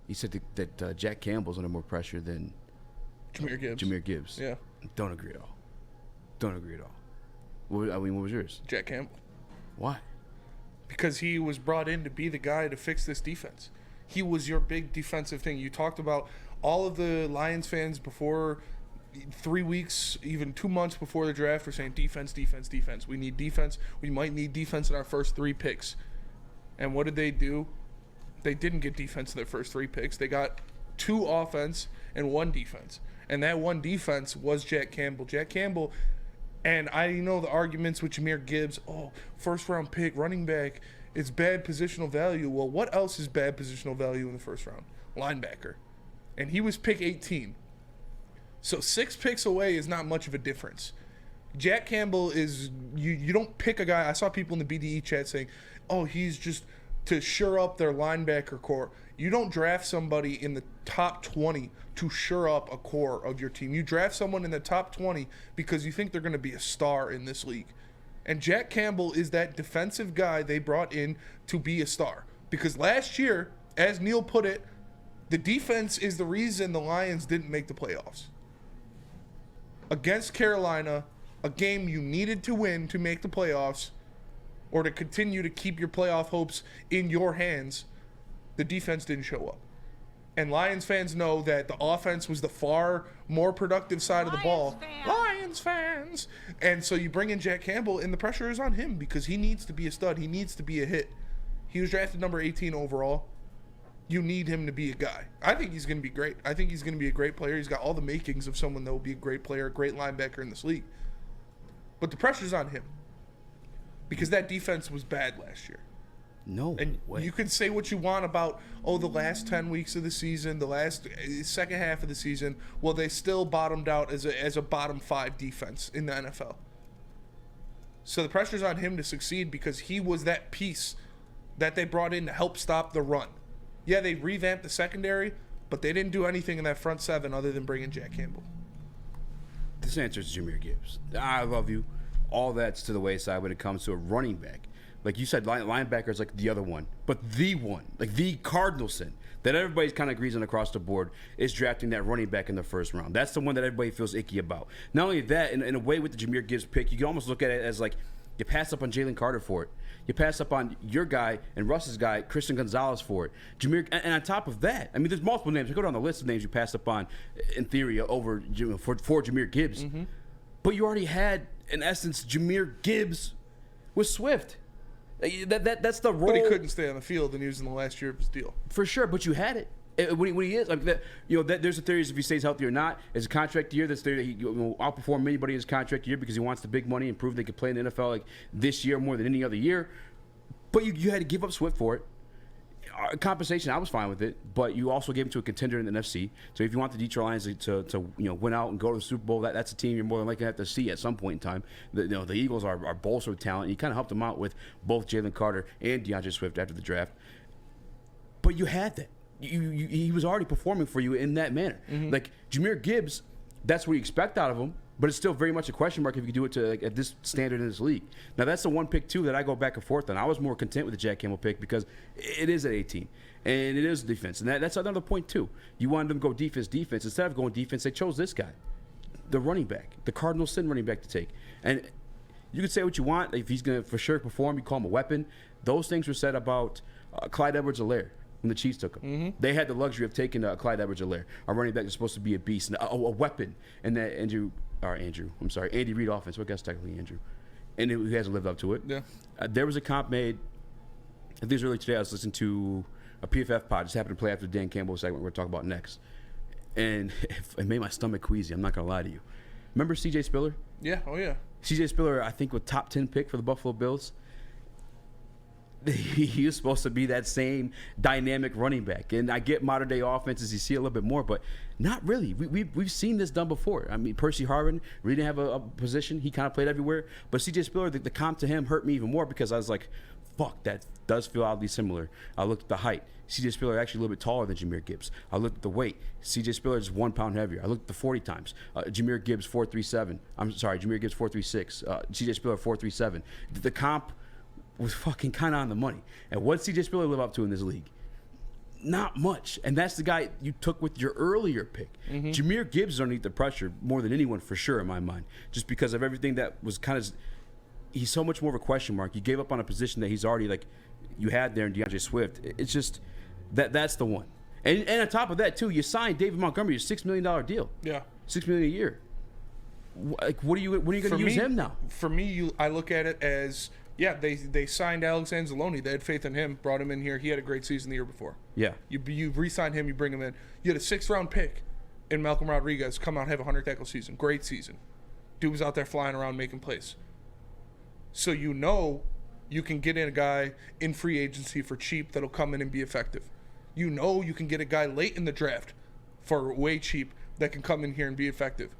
He said that Jack Campbell's under more pressure than Jahmyr Gibbs. Yeah. Don't agree at all. What was yours? Jack Campbell. Why? Because he was brought in to be the guy to fix this defense. He was your big defensive thing. You talked about all of the Lions fans before 3 weeks, even 2 months before the draft, were saying defense. We need defense. We might need defense in our first 3 picks. And what did they do? They didn't get defense in their first 3 picks. They got 2 offense and 1 defense. And that 1 defense was Jack Campbell. Jack Campbell, and I know the arguments with Jahmyr Gibbs, first round pick, running back, it's bad positional value. Well, what else is bad positional value in the first round? Linebacker. And he was pick 18. So 6 picks away is not much of a difference. Jack Campbell is, you don't pick a guy. I saw people in the BDE chat saying, he's just to shore up their linebacker core. You don't draft somebody in the top 20 to shore up a core of your team. You draft someone in the top 20 because you think they're going to be a star in this league. And Jack Campbell is that defensive guy they brought in to be a star. Because last year, as Neil put it, the defense is the reason the Lions didn't make the playoffs. Against Carolina, a game you needed to win to make the playoffs or to continue to keep your playoff hopes in your hands, the defense didn't show up. And Lions fans know that the offense was the far more productive side of the ball. Lions fans! And so you bring in Jack Campbell, and the pressure is on him because he needs to be a stud. He needs to be a hit. He was drafted number 18 overall. You need him to be a guy. I think he's going to be great. I think he's going to be a great player. He's got all the makings of someone that will be a great player, a great linebacker in this league. But the pressure's on him because that defense was bad last year. No and way. You can say what you want about, the last 10 weeks of the season, the last second half of the season. Well, they still bottomed out as a bottom 5 defense in the NFL. So the pressure's on him to succeed because he was that piece that they brought in to help stop the run. Yeah, they revamped the secondary, but they didn't do anything in that front 7 other than bringing Jack Campbell. This answer is Jahmyr Gibbs. I love you. All that's to the wayside when it comes to a running back. Like you said, linebacker is like the other one. But the one, like the cardinal sin that everybody kind of agrees on across the board is drafting that running back in the first round. That's the one that everybody feels icky about. Not only that, in a way with the Jahmyr Gibbs pick, you can almost look at it as like you pass up on Jalen Carter for it. You pass up on your guy and Russ's guy, Christian Gonzalez, for it. And on top of that, I mean, there's multiple names. You go down the list of names you passed up on, in theory, over for Jahmyr Gibbs. Mm-hmm. But you already had, in essence, Jahmyr Gibbs with Swift. That's the role. But he couldn't stay on the field, and he was in the last year of his deal. For sure, but you had it. When he is, like that, there's a theory if he stays healthy or not. It's a contract year. There's theory that he will outperform anybody in his contract year because he wants the big money and prove they can play in the NFL like this year more than any other year. But you had to give up Swift for it. Compensation, I was fine with it, but you also gave him to a contender in the NFC. So if you want the Detroit Lions to win out and go to the Super Bowl, that's a team you're more than likely to have to see at some point in time. The Eagles are bolstered with talent. You kind of helped them out with both Jalen Carter and DeAndre Swift after the draft. But you had that. He was already performing for you in that manner. Mm-hmm. Like Jahmyr Gibbs, that's what you expect out of him, but it's still very much a question mark if you can do it to at this standard in this league. Now that's the one pick too that I go back and forth on. I was more content with the Jack Campbell pick because it is at 18 and it is defense, and that's another point too. You wanted them to go defense. Instead of going defense, they chose this guy, the running back, the Cardinal sin running back to take. And you can say what you want if he's going to for sure perform. You call him a weapon. Those things were said about Clyde Edwards-Helaire. When the Chiefs took him, mm-hmm. They had the luxury of taking Clyde Edwards-Helaire, a running back that's supposed to be a beast, and a weapon, and that Andy Reid offense. Well, I guess technically Andrew, and he hasn't lived up to it. Yeah. There was a comp made. I think it was early today. I was listening to a PFF pod. Just happened to play after the Dan Campbell segment we're talking about next, and it made my stomach queasy. I'm not gonna lie to you. Remember C.J. Spiller? Yeah. Oh yeah. C.J. Spiller, I think, was top 10 pick for the Buffalo Bills. He was supposed to be that same dynamic running back. And I get modern day offenses, you see a little bit more, but not really. We've seen this done before. I mean, Percy Harvin really didn't have a position. He kind of played everywhere. But C.J. Spiller, the comp to him hurt me even more because I was like, fuck, that does feel oddly similar. I looked at the height. C.J. Spiller actually a little bit taller than Jahmyr Gibbs. I looked at the weight. C.J. Spiller is 1 pound heavier. I looked at the 40 times. Jahmyr Gibbs 4.37. Jahmyr Gibbs 4.36. C.J. Spiller 4.37. The comp was fucking kind of on the money. And what did C.J. Spiller live up to in this league? Not much. And that's the guy you took with your earlier pick. Jahmyr Gibbs is underneath the pressure more than anyone for sure in my mind, just because of everything that was kind of – he's so much more of a question mark. You gave up on a position that he's already like you had there in DeAndre Swift. It's just that's the one. And on top of that, too, you signed David Montgomery a $6 million deal. Yeah. $6 million a year. Like, when are you going to use him now? For me, I look at it as, they signed Alex Anzalone. They had faith in him, brought him in here. He had a great season the year before. Yeah. You re-sign him, you bring him in. You had a 6th-round pick in Malcolm Rodriguez come out and have a 100-tackle season. Great season. Dude was out there flying around making plays. So you know you can get in a guy in free agency for cheap that'll come in and be effective. You know you can get a guy late in the draft for way cheap that can come in here and be effective.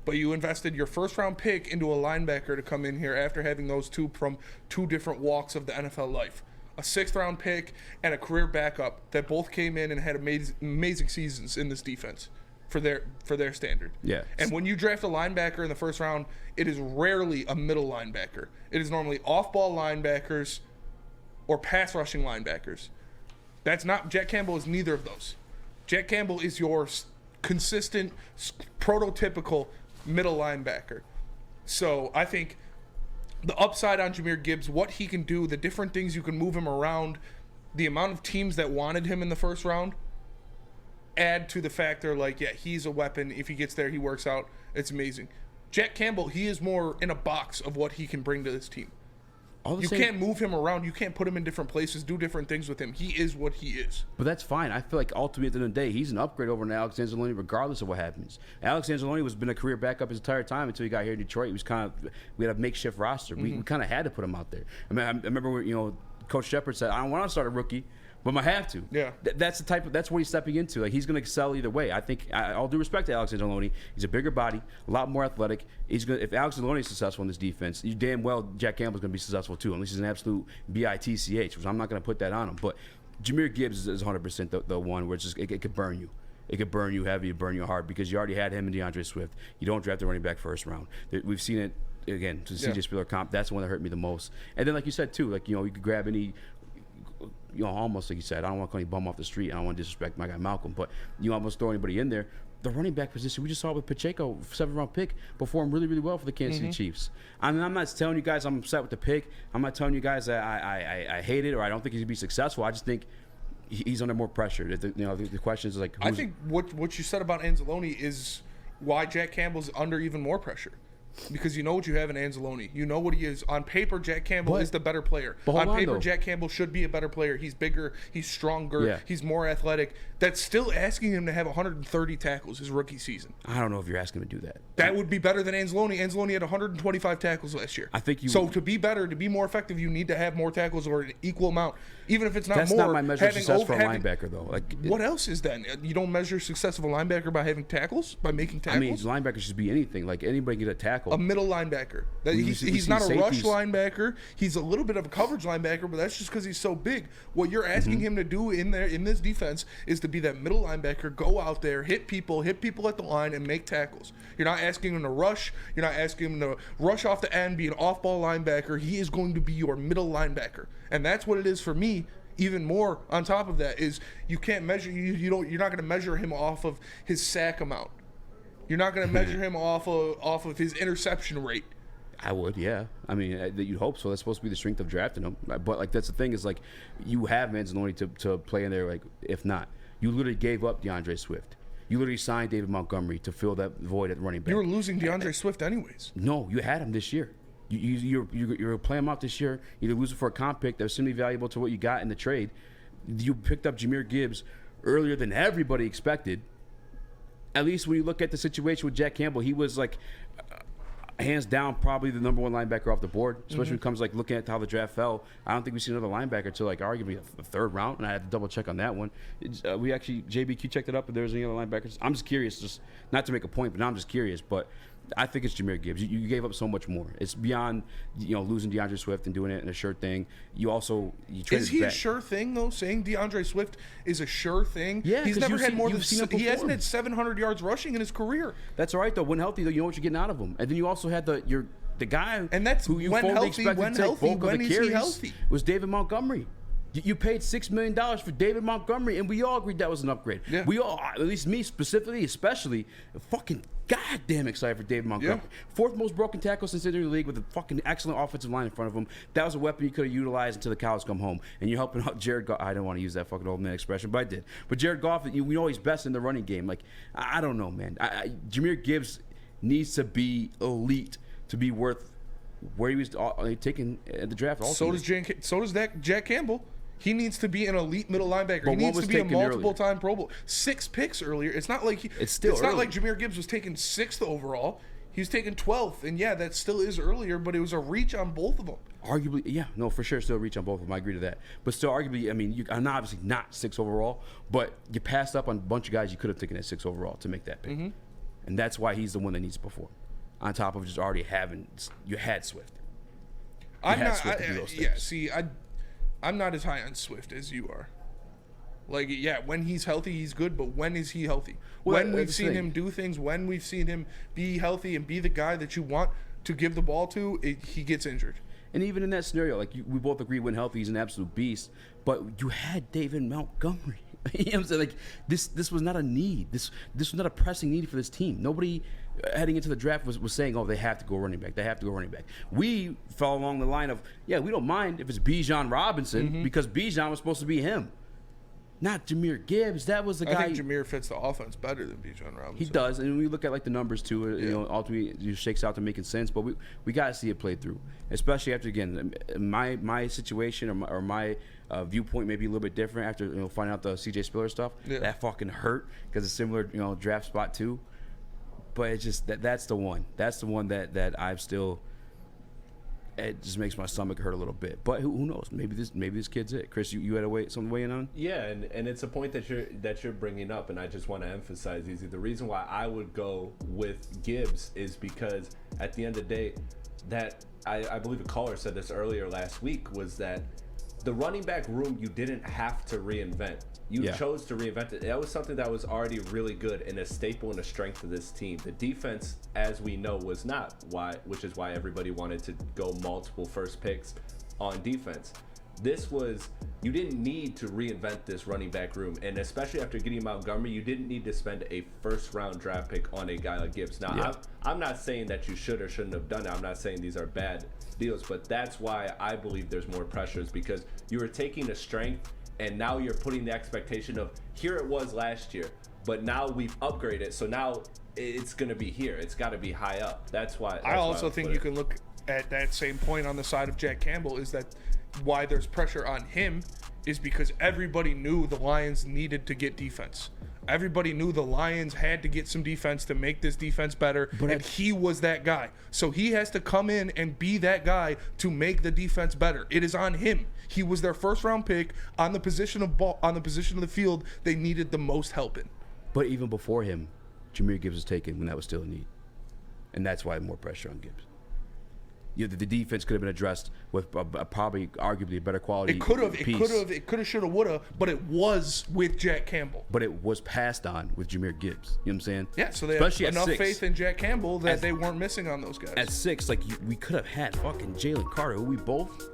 But you invested your 1st-round pick into a linebacker to come in here after having those two from 2 different walks of the NFL life. A 6th-round pick and a career backup that both came in and had amazing seasons in this defense for their standard. Yeah. And when you draft a linebacker in the 1st round, it is rarely a middle linebacker. It is normally off-ball linebackers or pass-rushing linebackers. That's not – Jack Campbell is neither of those. Jack Campbell is your consistent, prototypical middle linebacker. So I think the upside on Jahmyr Gibbs, what he can do, the different things you can move him around, the amount of teams that wanted him in the 1st round, add to the factor he's a weapon. If he gets there, he works out. It's amazing. Jack Campbell, he is more in a box of what he can bring to this team. You can't move him around. You can't put him in different places, do different things with him. He is what he is. But that's fine. I feel like ultimately at the end of the day, he's an upgrade over to Alex Anzalone regardless of what happens. Alex Anzalone has been a career backup his entire time until he got here in Detroit. He was we had a makeshift roster. We kind of had to put him out there. I mean, I remember Coach Shepard said, I don't want to start a rookie, but I have to. Yeah. That's what he's stepping into. Like, he's going to excel either way. I think, all due respect to Alex Anzalone, he's a bigger body, a lot more athletic. If Alex Anzalone is successful in this defense, you damn well Jack Campbell's going to be successful too, unless he's an absolute bitch, which I'm not going to put that on him. But Jahmyr Gibbs is 100% the one where it could burn you. It could burn you heavy, burn you hard, because you already had him and DeAndre Swift. You don't draft the running back 1st round. We've seen it, again, to CJ Spiller comp. That's the one that hurt me the most. And then, like you said, too, you could grab any – almost like you said, I don't want to call any bum off the street. I don't want to disrespect my guy Malcolm, but you almost throw anybody in there. The running back position, we just saw with Pacheco, 7th-round pick, performed really, really well for the Kansas City Chiefs. I mean, I'm not telling you guys I'm upset with the pick. I'm not telling you guys that I hate it or I don't think he's going to be successful. I just think he's under more pressure. The question is like, I think what you said about Anzalone is why Jack Campbell's under even more pressure. Because you know what you have in Anzalone. You know what he is. On paper, Jack Campbell is the better player. On paper, Jack Campbell should be a better player. He's bigger. He's stronger. He's more athletic. That's still asking him to have 130 tackles his rookie season. I don't know if you're asking him to do that. That would be better than Anzalone. Anzalone had 125 tackles last year. I think So to be better, to be more effective, you need to have more tackles or an equal amount. Even if it's not That's more. That's not my measure of success for a linebacker, though. What else is then? You don't measure success of a linebacker by having tackles? By making tackles? I mean, linebacker should be anything. Like, anybody can get a tackle. A middle linebacker. He's not a rush linebacker. He's a little bit of a coverage linebacker, but that's just because he's so big. What you're asking him to do in this defense is to be that middle linebacker, go out there, hit people at the line, and make tackles. You're not asking him to rush. You're not asking him to rush off the end, be an off-ball linebacker. He is going to be your middle linebacker, and that's what it is for me. Even more on top of that is you can't measure you're not going to measure him off of his sack amount. You're not going to measure him off of his interception rate. I would, yeah. I mean, you'd hope so. That's supposed to be the strength of drafting him. But that's the thing is you have Anzalone to play in there. If not, you literally gave up DeAndre Swift. You literally signed David Montgomery to fill that void at running back. You were losing DeAndre Swift anyways. No, you had him this year. You're playing him out this year. You lose it for a comp pick that was similarly valuable to what you got in the trade. You picked up Jahmyr Gibbs earlier than everybody expected. At least when you look at the situation with Jack Campbell, he was hands down probably the number 1 linebacker off the board, especially when it comes looking at how the draft fell. I don't think we see another linebacker until arguably the 3rd round, and I had to double check on that one. We actually JBQ checked it up if there's any other linebackers. I'm just curious, just not to make a point, but now I'm just curious. But I think it's Jahmyr Gibbs. You gave up so much more. It's beyond losing DeAndre Swift and doing it in a sure thing. You traded Is he back. a sure thing though? Saying DeAndre Swift is a sure thing? Yeah, he's never had more than he hasn't had 700 yards rushing in his career. That's all right though. When healthy, though, you know what you're getting out of him. And then you also had the guy and that's who you when fully healthy. expected When to take healthy, bulk of when the is he carries healthy? was David Montgomery. You paid $6 million for David Montgomery, and we all agreed that was an upgrade. Yeah. We all, at least me specifically, especially, fucking goddamn excited for David Montgomery. Yeah. 4th most broken tackles since entering the league with a fucking excellent offensive line in front of him. That was a weapon you could have utilized until the cows come home. And you're helping out Jared Goff. I don't want to use that fucking old man expression, but I did. But Jared Goff, we know he's best in the running game. Like, I don't know, man. Jahmyr Gibbs needs to be elite to be worth where he was taken at the draft. So does Jack Campbell. He needs to be an elite middle linebacker. He needs to be a multiple-time Pro Bowl. 6 picks earlier. It's not like it's not like Jahmyr Gibbs was taken 6th overall. He was taken 12th, and yeah, that still is earlier, but it was a reach on both of them. Arguably, yeah, no, for sure, still a reach on both of them. I agree to that. But still, arguably, I mean, I'm obviously not 6 overall, but you passed up on a bunch of guys you could have taken at 6 overall to make that pick, and that's why he's the one that needs to perform. On top of just already having, you had Swift. I'm not as high on Swift as you are. Like, yeah, when he's healthy, he's good, but when is he healthy? When we've seen him do things, when we've seen him be healthy and be the guy that you want to give the ball to, he gets injured. And even in that scenario, like we both agree when healthy, he's an absolute beast, but you had David Montgomery. You know what I'm saying? Like, this was not a need. This was not a pressing need for this team. Nobody heading into the draft was saying, oh, they have to go running back. They have to go running back. We fell along the line of, yeah, we don't mind if it's Bijan Robinson because Bijan was supposed to be him. Not Jahmyr Gibbs. That was the guy. I think Jahmyr fits the offense better than Bijan Robinson. He does, and we look at like the numbers too. You know, ultimately it shakes out to making sense. But we got to see it play through, especially after again my situation or my viewpoint may be a little bit different after finding out the CJ Spiller stuff. Yeah. That fucking hurt because it's similar draft spot too. But it's just that's the one. That's the one that I've still. It just makes my stomach hurt a little bit, but who knows? Maybe this kid's it. Chris, you had something to weigh in on? Yeah, and it's a point that you're bringing up, and I just want to emphasize, Easy. The reason why I would go with Gibbs is because at the end of the day, that I believe a caller said this earlier last week, was that the running back room you didn't have to reinvent. You chose to reinvent it. That was something that was already really good and a staple and a strength of this team. The defense, as we know, was not, which is why everybody wanted to go multiple first picks on defense. You didn't need to reinvent this running back room, and especially after getting Montgomery, you didn't need to spend a first-round draft pick on a guy like Gibbs. Now, I'm not saying that you should or shouldn't have done it. I'm not saying these are bad deals, but that's why I believe there's more pressures, because you were taking a strength, and now you're putting the expectation of, here it was last year, but now we've upgraded, so now it's going to be here. It's got to be high up. That's why. I also think you can look at that same point on the side of Jack Campbell, is that why there's pressure on him is because everybody knew the Lions needed to get defense. Everybody knew the Lions had to get some defense to make this defense better, and he was that guy. So he has to come in and be that guy to make the defense better. It is on him. He was their first-round pick on the position of the field they needed the most help in. But even before him, Jahmyr Gibbs was taken when that was still a need, and that's why more pressure on Gibbs. The defense could have been addressed with probably arguably a better quality. It could have, should have, would have, but it was with Jack Campbell. But it was passed on with Jahmyr Gibbs. You know what I'm saying? Yeah, so they have enough faith in Jack Campbell that they weren't missing on those guys. At 6, we could have had fucking Jalen Carter, who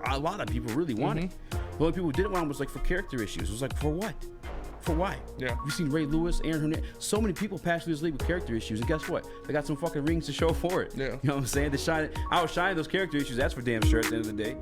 a lot of people really wanted. The only people who didn't want him was for character issues. It was for what? For why? Yeah. We've seen Ray Lewis, Aaron Hernandez. So many people pass through this league with character issues, and guess what? They got some fucking rings to show for it. Yeah. You know what I'm saying? Outshine those character issues. That's for damn sure at the end of the day.